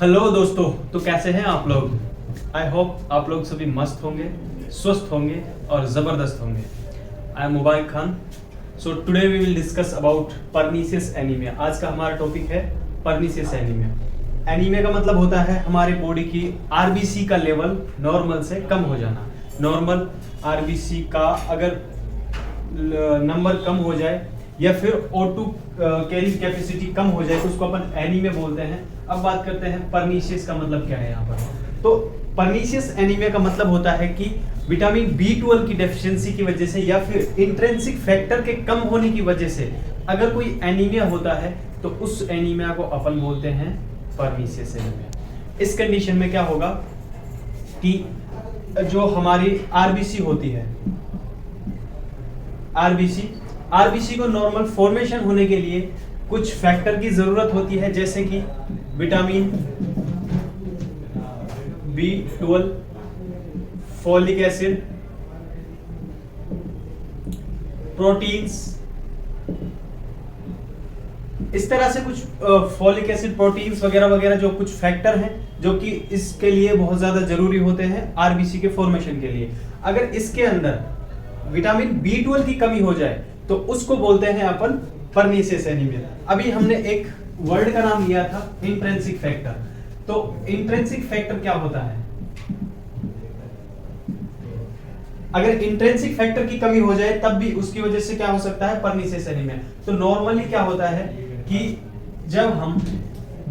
Hello दोस्तों, तो कैसे हैं आप लोग। आई होप आप लोग सभी मस्त होंगे, स्वस्थ होंगे और ज़बरदस्त होंगे। I am Mubarak Khan. So today we will discuss about pernicious anaemia. आज का हमारा टॉपिक है परनीसियस एनीमिया। एनीमिया का मतलब होता है हमारी बॉडी की आरबीसी का लेवल नॉर्मल से कम हो जाना। नॉर्मल आरबीसी का अगर नंबर कम हो जाए या फिर O2 कैरिंग कैपेसिटी कम हो जाए तो उसको अपन एनीमिया बोलते हैं। अब बात करते हैं परनीशियस का मतलब क्या है यहाँ पर। तो परनीशियस एनीमिया का मतलब होता है कि विटामिन B12 की डेफिशिएंसी की वजह से या फिर इंट्रिंसिक फैक्टर के कम होने की वजह से अगर कोई एनीमिया होता है तो उस एनीमिया को अपन बोलते हैं परनीशियस एनीमिया। इस कंडीशन में क्या होगा कि जो हमारी आरबीसी होती है, आरबीसी को नॉर्मल फॉर्मेशन होने के लिए कुछ फैक्टर की जरूरत होती है, जैसे कि vitamin B12, folic acid, proteins. इस तरह से कुछ फॉलिक एसिड, प्रोटीन्स वगैरह वगैरह जो कुछ फैक्टर हैं जो कि इसके लिए बहुत ज्यादा जरूरी होते हैं आरबीसी के फॉर्मेशन के लिए। अगर इसके अंदर विटामिन B12 की कमी हो जाए तो उसको बोलते हैं अपन परनीशियस एनीमिया। अभी हमने एक वर्ड का नाम लिया था इंट्रिंसिक फैक्टर। तो इंट्रिंसिक फैक्टर क्या होता है? अगर इंट्रिंसिक फैक्टर की कमी हो जाए तब भी उसकी वजह से क्या हो सकता है? Pernicious anaemia. तो नॉर्मली क्या होता है कि जब हम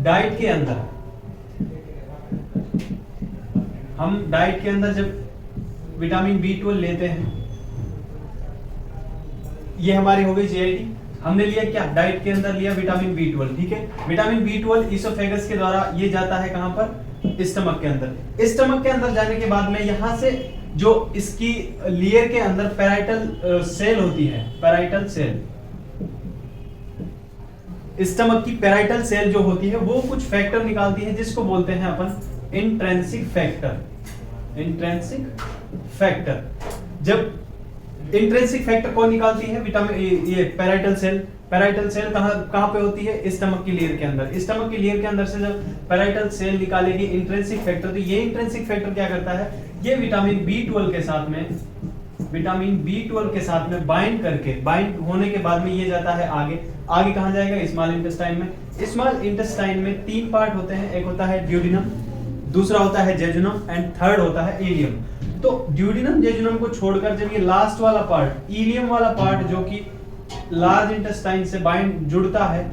डाइट के अंदर जब विटामिन B12 लेते हैं, ये हमारी हो गई जीआईडी। हमने लिया क्या? डाइट के अंदर लिया विटामिन B12, ठीक है। विटामिन B12 इसोफेगस के द्वारा ये जाता है कहां पर? स्टमक के अंदर। स्टमक के अंदर जाने के बाद में यहां से जो इसकी लेयर के अंदर पैराइटल सेल होती है, पैराइटल सेल, स्टमक की पैराइटल सेल जो होती है वो कुछ फैक्टर निकालती है जिसको बोलते हैं अपन इंट्रिंसिक फैक्टर। Intrinsic factor. जब इंट्रिंसिक फैक्टर कौन निकालती है? विटामिन ये पैराइटल सेल। पैराइटल सेल कहां पे होती है? स्टमक की लेयर के अंदर। स्टमक की लेयर के अंदर से जब पैराइटल सेल निकालेगी इंट्रिंसिक फैक्टर, तो ये इंट्रिंसिक फैक्टर क्या करता है? ये विटामिन B12 के साथ में बाइंड होने के बाद में ये जाता है आगे कहां जाएगा? स्मॉल इंटेस्टाइन में। स्मॉल इंटेस्टाइन में 3 पार्ट होते हैं। एक होता है ड्यूडिनम, दूसरा होता है जेजुनम एंड थर्ड होता है इलियम। तो ड्यूडिनम जेजुनम को छोड़कर जब ये लास्ट वाला पार्ट, इलियम वाला पार्ट, जो कि लार्ज इंटेस्टाइन से जुड़ता है,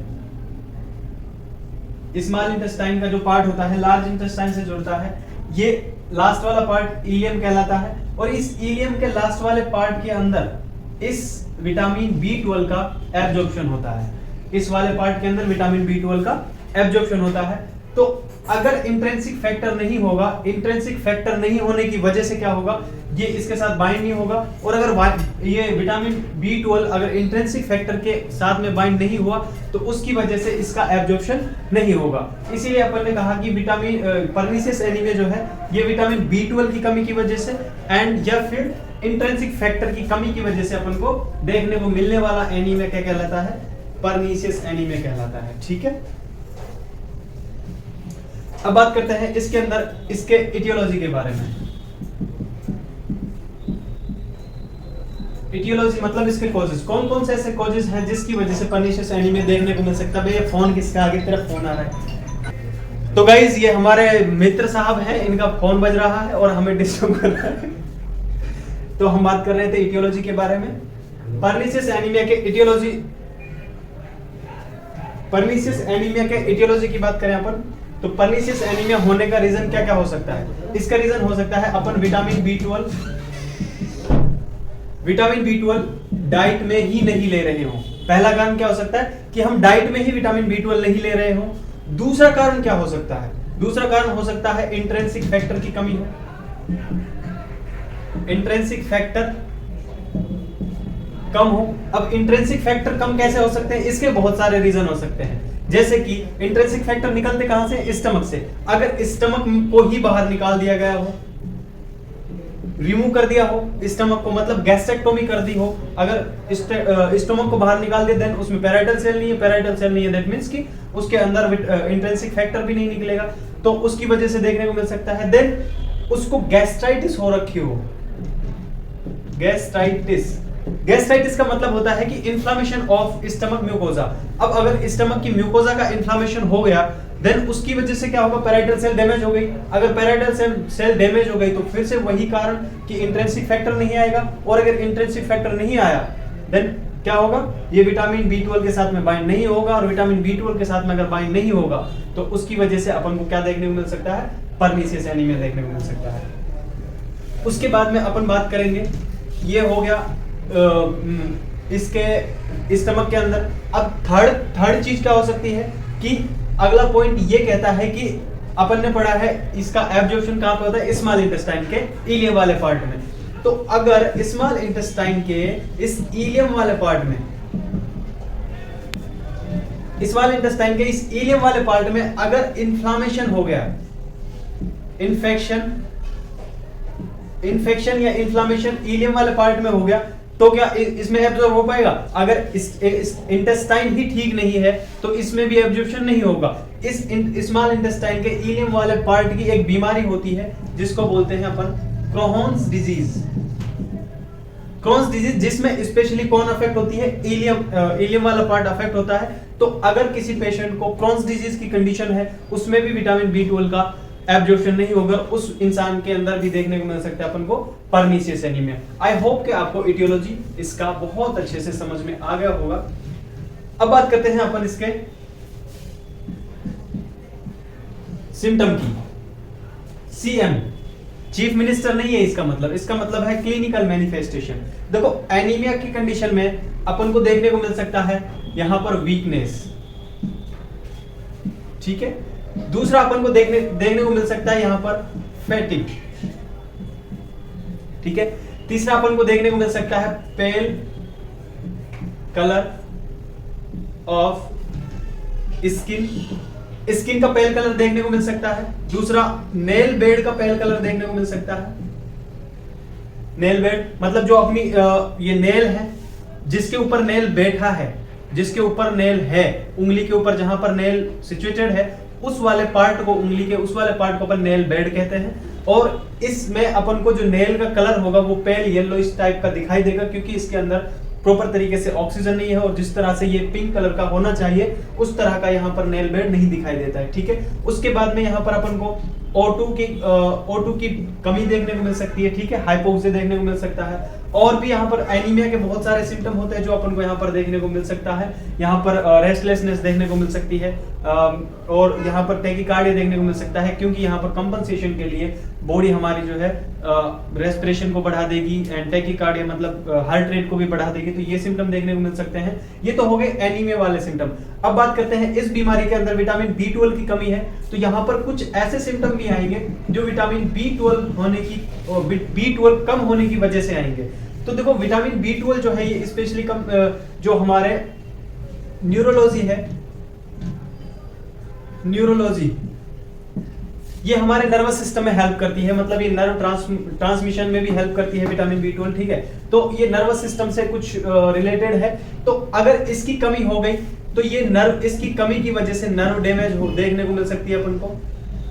स्मॉल इंटेस्टाइन का जो पार्ट होता है लार्ज इंटेस्टाइन से जुड़ता है, ये लास्ट वाला पार्ट इलियम कहलाता है। और इस इलियम के लास्ट वाले पार्ट के अंदर इस विटामिन B12 का एब्जॉर्प्शन होता है। इस वाले पार्ट के अंदर विटामिन B12 का एब्जॉर्प्शन होता है। तो अगर इंट्रिंसिक फैक्टर नहीं होगा, इंट्रिंसिक फैक्टर नहीं होने की वजह से क्या होगा? ये इसके साथ बाइंड नहीं होगा। और अगर ये विटामिन B12 अगर इंट्रिंसिक फैक्टर के साथ में बाइंड नहीं हुआ तो उसकी वजह से इसका एब्जॉर्प्शन नहीं होगा। इसीलिए अपन ने कहा कि विटामिन परनीशियस एनीमिया जो है ये विटामिन B12 की कमी की वजह से एंड या फिर इंट्रिंसिक फैक्टर की कमी की वजह से अपन को देखने को मिलने वाला एनीमिया क्या कहलाता है? परनीशियस एनीमिया कहलाता है, ठीक है। अब बात करते हैं इसके अंदर इसके इटियोलॉजी के बारे में। इटियोलॉजी मतलब इसके कॉजेस। कौन कौन से ऐसे कॉजेस हैं जिसकी वजह से परनीशियस एनीमिया देखने को मिल सकता है? भैया फोन किसका आगे तेरा फोन आ रहा है? तो गाइज ये हमारे मित्र साहब हैं, इनका फोन बज रहा है और हमें डिस्टर्ब कर रहा है। तो हम बात कर रहे थे इटियोलॉजी के बारे में। परनीशियस एनीमिया के इटियोलॉजी की बात करें अपन, तो परनीशियस एनीमिया होने का रीजन क्या क्या हो सकता है? इसका रीजन हो सकता है अपन विटामिन B12 डाइट में ही नहीं ले रहे हो। पहला कारण क्या हो सकता है कि हम डाइट में ही विटामिन B12 नहीं ले रहे हो। दूसरा कारण क्या हो सकता है? दूसरा कारण हो सकता है इंट्रिंसिक फैक्टर की कमी हो। इंट्रिंसिक फैक्टर कम हो। अब इंट्रिंसिक फैक्टर कम कैसे हो सकते हैं? इसके बहुत सारे रीजन हो सकते हैं। जैसे कि इंट्रिंसिक फैक्टर निकलते कहां से? स्टमक से। अगर स्टमक को ही बाहर निकाल दिया गया हो, रिमूव कर दिया हो स्टमक को, मतलब गैस्ट्रेक्टोमी कर दी हो, अगर स्टमक को बाहर निकाल दिया देन उसमें पैराइटल सेल नहीं है, पैराइटल सेल नहीं है दैट मींस कि उसके अंदर इंट्रिंसिक फैक्टर भी नहीं निकलेगा, तो उसकी वजह से देखने को मिल सकता है। देन उसको गैस्ट्राइटिस हो रखी हो, गैस्ट्राइटिस का मतलब होता है कि इन्फ्लामेशन ऑफ स्टमक म्यूकोजा। अब अगर स्टमक की म्यूकोजा का इन्फ्लामेशन हो गया देन उसकी वजह से क्या होगा, पैराइटल सेल डैमेज हो गई। अगर पैराइटल सेल डैमेज हो गई तो फिर से वही कारण कि इंट्रिंसिक फैक्टर नहीं आएगा, और अगर इंट्रिंसिक फैक्टर नहीं आया देन क्या होगा, ये विटामिन B12 के साथ में बाइंड नहीं होगा, और विटामिन B12 के साथ में अगर बाइंड नहीं होगा तो उसकी वजह से अपन को क्या देखने को मिल सकता है, परनीसियस एनीमिया देखने को मिल सकता है। उसके बाद में अपन बात करेंगे, ये हो गया इसके स्टमक के अंदर। अब थर्ड चीज क्या हो सकती है कि अगला पॉइंट ये कहता है कि अपन ने पढ़ा है इसका एब्जॉर्प्शन कहां पे होता है, स्मॉल इंटेस्टाइन के इलियम वाले पार्ट में। तो अगर स्मॉल इंटेस्टाइन के इस इलियम वाले पार्ट में, स्मॉल इंटेस्टाइन के इस इलियम वाले पार्ट में अगर इन्फ्लामेशन हो गया, इन्फेक्शन या इन्फ्लामेशन इलियम वाले पार्ट में हो गया, तो क्या इसमें एब्जॉर्ब हो पाएगा? अगर इस इंटेस्टाइन ही ठीक नहीं है तो इसमें भी एब्जॉर्प्शन नहीं होगा। इस स्मॉल इंटेस्टाइन के इलियम वाले पार्ट की एक बीमारी होती है जिसको बोलते हैं अपन क्रोहन्स डिजीज। क्रोहन्स डिजीज जिसमें स्पेशली कौन अफेक्ट होती है, इलियम वाला पार्ट अफेक्ट होता है। तो अगर किसी पेशेंट को क्रोहन्स डिजीज की कंडीशन है उसमें भी विटामिन B12 का एब्जॉर्प्शन नहीं होगा, उस इंसान के अंदर भी देखने को मिल सकता है अपन को परनीसियस एनीमिया। आई होप कि आपको इटियोलॉजी इसका बहुत अच्छे से समझ में आ गया होगा। अब बात करते हैं अपन इसके सिम्टम की। CM चीफ मिनिस्टर नहीं है इसका मतलब है क्लिनिकल मैनिफेस्टेशन। देखो एनीमिया की कंडीशन में अपन को देखने को मिल सकता है यहां पर वीकनेस, ठीक है। दूसरा अपन को देखने को मिल सकता है यहां पर फैटिग, ठीक है। तीसरा अपन को देखने को मिल सकता है पेल कलर ऑफ स्किन का पेल कलर देखने को मिल सकता है। दूसरा नेल बेड का पेल कलर देखने को मिल सकता है। नेल बेड मतलब जो अपनी ये नेल है जिसके ऊपर नेल बैठा है, जिसके ऊपर नेल है, उंगली के ऊपर जहां पर नेल सिचुएटेड है उस वाले पार्ट को, उंगली के उस वाले पार्ट को अपन नेल बेड कहते हैं। और इसमें अपन को जो नेल का कलर होगा वो पेल येलो इस टाइप का दिखाई देगा, क्योंकि इसके अंदर प्रॉपर तरीके से ऑक्सीजन नहीं है, और जिस तरह से ये पिंक कलर का होना चाहिए उस तरह का यहाँ पर नेल बेड नहीं दिखाई देता है, ठीक है। उसके बाद में यहाँ पर अपन को O2 की कमी देखने को मिल सकती है, ठीक है। हाइपोक्सिया देखने को मिल सकता है, और भी यहाँ पर एनीमिया के बहुत सारे सिम्टम होते हैं जो अपन को यहाँ पर देखने को मिल सकता है। यहाँ पर रेस्टलेसनेस देखने को मिल सकती है, और यहाँ पर टैकीकार्डिया देखने को मिल सकता है, क्योंकि यहाँ पर कंपनसेशन के लिए बॉडी हमारी जो है रेस्पिरेशन को बढ़ा देगी, एंड टैकीकार्डिया मतलब हार्ट रेट को भी बढ़ा देगी। तो ये सिम्टम देखने को मिल सकते हैं। ये तो हो गए एनीमिया वाले सिम्टम। अब बात करते हैं इस बीमारी के अंदर विटामिन B12 की कमी है, तो यहाँ पर कुछ ऐसे सिम्टम भी आएंगे जो विटामिन B12 कम होने की वजह से आएंगे। तो देखो विटामिन B12 जो है ये स्पेशली कम जो हमारे न्यूरोलॉजी है, ये हमारे नर्वस सिस्टम में हेल्प करती है, मतलब ये नर्व ट्रांसमिशन में भी हेल्प करती है विटामिन B12, ठीक है। तो ये नर्वस सिस्टम से कुछ रिलेटेड है। तो अगर इसकी कमी हो गई तो ये इसकी कमी की वजह से नर्व डैमेज देखने को मिल सकती है अपन को।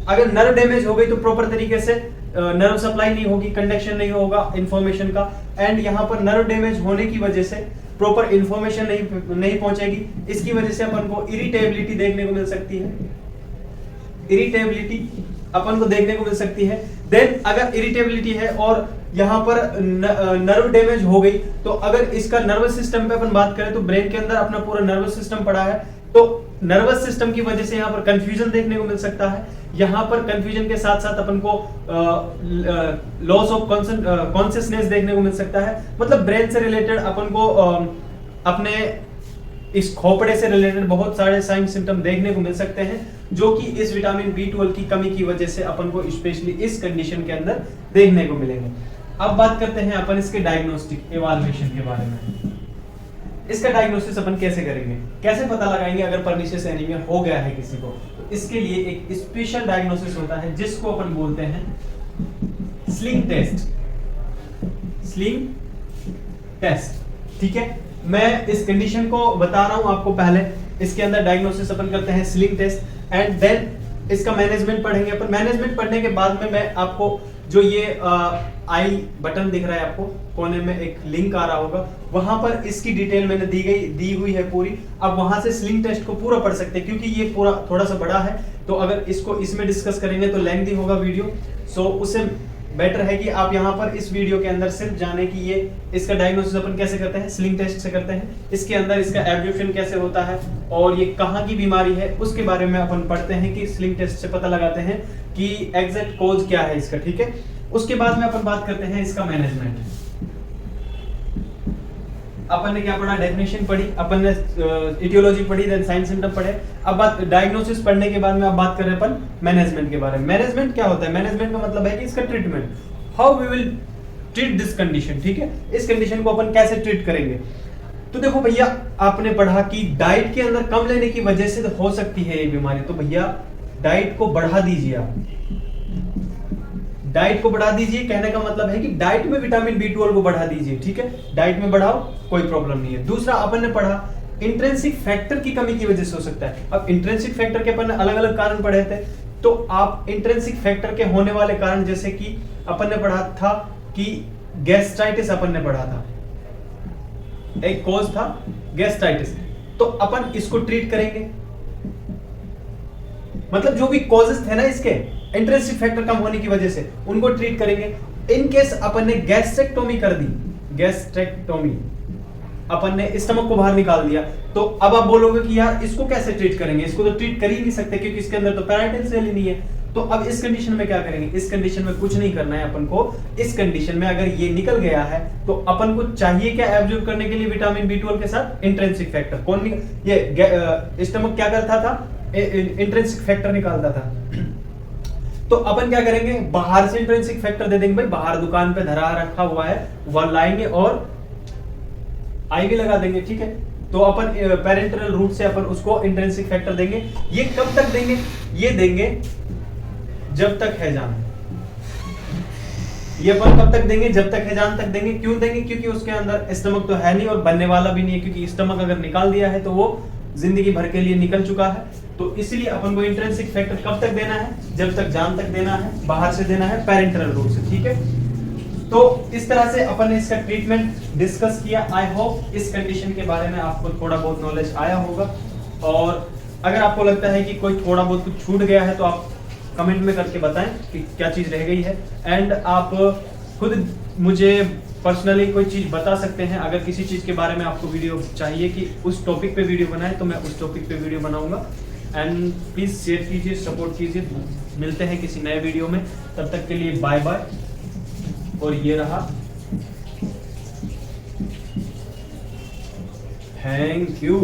अगर नर्व डैमेज हो गई तो प्रॉपर तरीके से नर्व सप्लाई नहीं होगी, कंडक्शन नहीं होगा इंफॉर्मेशन का, एंड यहाँ पर नर्व डैमेज होने की वजह से प्रॉपर इंफॉर्मेशन नहीं पहुंचेगी। इसकी वजह से अपन को इरिटेबिलिटी देखने को मिल सकती है, इरिटेबिलिटी अपन को देखने को मिल सकती है। देन अगर इरिटेबिलिटी है और यहाँ पर नर्व डैमेज हो गई, तो अगर इसका नर्वस सिस्टम पे अपन बात करें तो ब्रेन के अंदर अपना पूरा नर्वस सिस्टम पड़ा है, तो नर्वस सिस्टम की वजह से यहाँ पर कंफ्यूजन देखने को मिल सकता है। यहाँ पर कंफ्यूजन के साथ साथ अपन को लॉस ऑफ कॉन्शियसनेस देखने को मिल सकता है। मतलब ब्रेन से रिलेटेड अपन को अपने इस खोपड़े से रिलेटेड बहुत सारे साइन सिम्टम देखने को मिल सकते हैं, जो कि इस विटामिन B12 की कमी की वजह से अपन को स्पेशली इस कंडीशन के अंदर देखने को मिलेंगे। अब बात करते हैं अपन इसके डायग्नोस्टिक इवैल्यूएशन के बारे में। इसका डायग्नोसिस अपन कैसे करेंगे, कैसे पता लगाएंगे अगर परनीशियस एनीमिया हो गया है किसी को? तो इसके लिए एक स्पेशल डायग्नोसिस होता है जिसको अपन बोलते हैं स्लिंग टेस्ट। स्लिंग टेस्ट, ठीक है। मैं इस कंडीशन को बता रहा हूं आपको पहले। इसके अंदर डायग्नोसिस अपन करते हैं स्लिंग टेस्ट एंड देन इसका मैनेजमेंट पढ़ेंगे अपन। मैनेजमेंट पढ़ने के बाद में मैं आपको जो ये आई बटन दिख रहा है आपको कोने में, एक लिंक आ रहा होगा, वहां पर इसकी डिटेल मैंने दी हुई है पूरी। अब वहां से स्लिंग टेस्ट को पूरा पढ़ सकते हैं, क्योंकि ये पूरा थोड़ा सा बड़ा है, तो अगर इसको इसमें डिस्कस करेंगे तो लेंथी होगा वीडियो। सो उससे बेटर है कि आप यहाँ पर इस वीडियो के अंदर सिर्फ जाने कि ये इसका डायग्नोसिस अपन कैसे करते हैं, स्लिंग टेस्ट से करते हैं। इसके अंदर इसका एब्जॉर्प्शन कैसे होता है और ये कहाँ की बीमारी है उसके बारे में अपन पढ़ते हैं कि स्लिंग टेस्ट से पता लगाते हैं कि एग्जैक्ट कॉज क्या है इसका, ठीक है। उसके बाद में अपन बात करते हैं इसका मैनेजमेंट। अपन ने क्या पढ़ा, डेफिनेशन पढ़ी, अपन ने इटियोलॉजी पढ़ी, देन साइन सिम्टम पढ़े। अब बात डायग्नोसिस पढ़ने के बाद में अब बात कर रहे हैं अपन मैनेजमेंट के बारे में। मैनेजमेंट क्या होता है, मैनेजमेंट का मतलब है कि इसका treatment, how we will treat this condition, ठीक है। इस कंडीशन को अपन कैसे ट्रीट करेंगे। तो देखो भैया, आपने पढ़ा कि डाइट के अंदर कम लेने की वजह से हो सकती है ये बीमारी, तो भैया डाइट को बढ़ा दीजिए आप, डाइट को बढ़ा दीजिए। कहने का मतलब है कि डाइट में विटामिन B12 को बढ़ा दीजिए, ठीक है। डाइट में बढ़ाओ, कोई प्रॉब्लम नहीं है। दूसरा अपन ने पढ़ा इंट्रिंसिक फैक्टर की कमी की वजह से हो सकता है। अब इंट्रिंसिक फैक्टर के अपन ने अलग अलग कारण पढ़े थे, तो आप इंट्रिंसिक फैक्टर के होने वाले कारण, जैसे कि अपन ने पढ़ा था कि गैस्ट्राइटिस, अपन ने पढ़ा था एक कॉज था गैस्ट्राइटिस, तो अपन इसको ट्रीट करेंगे। मतलब जो भी कॉजेस थे ना इसके इंट्रिंसिक फैक्टर कम होने की वजह से, उनको ट्रीट करेंगे। इन केस अपन ने गैस्ट्रेक्टोमी कर दी, गैस्ट्रेक्टोमी, अपन ने स्टमक को बाहर निकाल दिया, तो अब आप बोलोगे कि यार इसको कैसे ट्रीट करेंगे, इसको तो ट्रीट कर ही नहीं सकते क्योंकि इसके अंदर तो पैराइटल सेल ही नहीं है। तो अब इस कंडीशन में क्या करेंगे, इस कंडीशन में कुछ नहीं करना है अपन को। इस कंडीशन में अगर ये निकल गया है तो अपन को चाहिए क्या एब्जॉर्ब करने के लिए विटामिन B12 के साथ इंट्रिंसिक फैक्टर। कौन ये स्टमक क्या करता था, इंट्रिंसिक फैक्टर निकालता था। तो अपन क्या करेंगे, बाहर से इंट्रिंसिक फैक्टर दे देंगे। भाई बाहर दुकान पे धरा रखा हुआ है, वह लाएंगे और आईवी लगा देंगे, ठीक है। तो अपन पेरेंटरल रूट से अपन उसको इंट्रिंसिक फैक्टर देंगे। ये कब तक देंगे, ये देंगे जब तक है जान। ये अपन कब तक देंगे, जब तक है जान तक देंगे। क्यों देंगे, क्योंकि उसके अंदर स्टमक तो है नहीं और बनने वाला भी नहीं है, क्योंकि स्टमक अगर निकाल दिया है तो वो जिंदगी भर के लिए निकल चुका है। तो इसलिए अपन को इंट्रिंसिक फैक्टर कब तक देना है, जब तक जान तक देना है, बाहर से देना है पेरेंटरल रूट से, ठीक है। तो इस तरह से अपन ने इसका ट्रीटमेंट डिस्कस किया। आई होप इस कंडीशन के बारे में आपको थोड़ा बहुत नॉलेज आया होगा, और अगर आपको लगता है कि कोई थोड़ा बहुत कुछ छूट गया है तो आप कमेंट में करके बताएं कि क्या चीज रह गई है। एंड आप खुद मुझे पर्सनली कोई चीज बता सकते हैं। अगर किसी चीज के बारे में आपको वीडियो चाहिए कि उस टॉपिक पे वीडियो बनाए तो मैं उस टॉपिक पे वीडियो बनाऊंगा। एंड प्लीज शेयर कीजिए, सपोर्ट कीजिए। मिलते हैं किसी नए वीडियो में, तब तक के लिए बाय बाय। और ये रहा, थैंक यू।